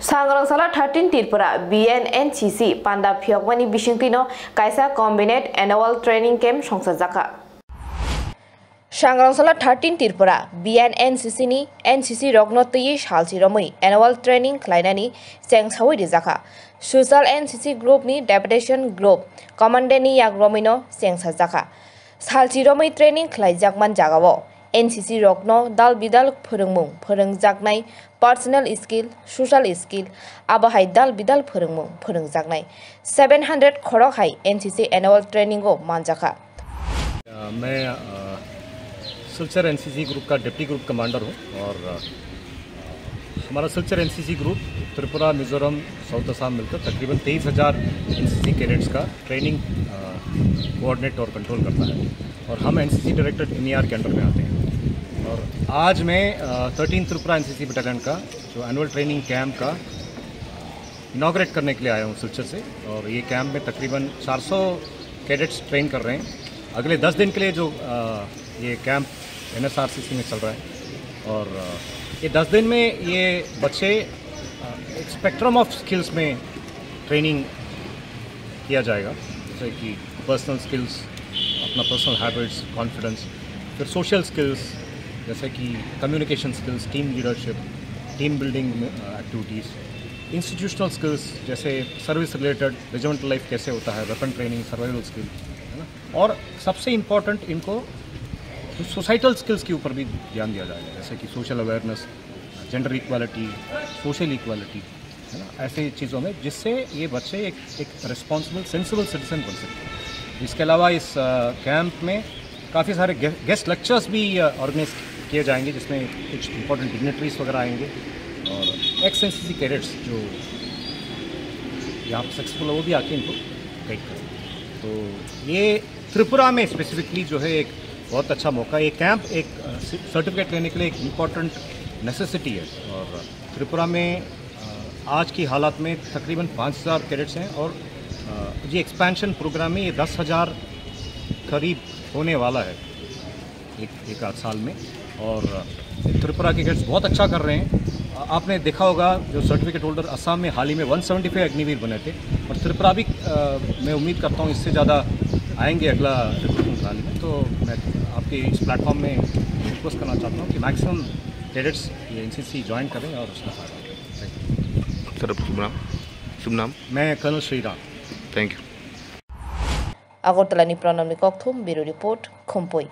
सांग्रांसाला 13 Tripura BNNCC पांडा फियकवानी बिशिंगतिनो कायसा कॉम्बिनेट एनुअल ट्रेनिंग कैम्प संसा जाका सांग्रांसाला 13 तिरपुरा BNNCC नि NCC रगनो तyi सालसि रमै एनुअल ट्रेनिंग खलायनानि सेंसावै रिजाखा सोशल NCC ग्रुप नि डेपुटेशन ग्रुप कमांडेनि याग्रमिनो सेंसा जाखा सालसि रमै ट्रेनिंग खलायजाकमान जागावो NCC रगनो दाल बिदाल फोरोंमुं फोरोंजागनाय पर्सनल स्किल सोशल स्किल आबाहाय दाल बिदाल फोरोंमुं फोरोंजागनाय 700 खरकहाय NCC एनुअल ट्रेनिंग को मानजाखा। मैं सिलचर NCC ग्रुप का डिप्टी ग्रुप कमांडर हूँ और हमारा Silchar NCC group Tripura Mizoram south Assam मिलकर तकरीबन 23,000 NCC कैडेट्स का ट्रेनिंग कोऑर्डिनेट और कंट्रोल करता है और हम NCC डायरेक्टर NER के अंडर में आते हैं। और आज मैं 13 त्रिपुरा NCC बटालियन का जो एनुअल ट्रेनिंग कैंप का इनाग्रेट करने के लिए आया हूँ सिलचर से और ये कैंप में तकरीबन 400 कैडेट्स ट्रेन कर रहे हैं अगले 10 दिन के लिए जो ये कैंप NSRCC में चल रहा है और ये 10 दिन में ये बच्चे एक स्पेक्ट्रम ऑफ स्किल्स में ट्रेनिंग किया जाएगा जैसे कि पर्सनल स्किल्स अपना पर्सनल हैबिट्स कॉन्फिडेंस फिर सोशल स्किल्स जैसे कि communication skills team leadership team building activities institutional skills जैसे सर्विस रिलेटेड रेजिमेंटल लाइफ कैसे होता है वेपन ट्रेनिंग सर्वाइवल स्किल है ना और सबसे इम्पॉर्टेंट इनको सोसाइटल स्किल्स के ऊपर भी ध्यान दिया जाएगा जैसे कि social awareness gender equality social equality है ना ऐसी चीज़ों में जिससे ये बच्चे एक रिस्पॉन्सिबल सेंसिबल सिटीजन बन सकते हैं। इसके अलावा इस कैंप में काफ़ी सारे गेस्ट लेक्चर्स भी ऑर्गेनाइज किए जाएंगे जिसमें कुछ इंपॉर्टेंट डिग्नेटरीज वगैरह आएंगे और एक्स NCC कैडेट्स जो यहाँ पर सक्सेसफुल है वो भी आके इनको गाइड करेंगे। तो ये त्रिपुरा में स्पेसिफिकली जो है एक बहुत अच्छा मौका है। ये कैंप एक सर्टिफिकेट लेने के लिए एक इम्पॉर्टेंट नेसेसिटी है और त्रिपुरा में आज की हालात में तकरीबन 5,000 कैडेट्स हैं और ये एक्सपेंशन प्रोग्राम में ये 10,000 करीब होने वाला है एक आध साल में और त्रिपुरा के कैडेट्स बहुत अच्छा कर रहे हैं। आपने देखा होगा जो सर्टिफिकेट होल्डर असम में हाल ही में 175 अग्निवीर बने थे और त्रिपुरा भी मैं उम्मीद करता हूँ इससे ज़्यादा आएंगे अगला रिक्रूटमेंट हाल में। तो मैं आपके इस प्लेटफॉर्म में रिक्वेस्ट करना चाहता हूँ कि मैक्सिमम कैडेट्स ये NCC ज्वाइन करें और उसका फायदा करें। सर शुभ नाम मैं कर्नल श्रीराम। Thank you. अगरतलानि प्रणब निकथुम ब्यूरो रिपोर्ट खुम्पोई।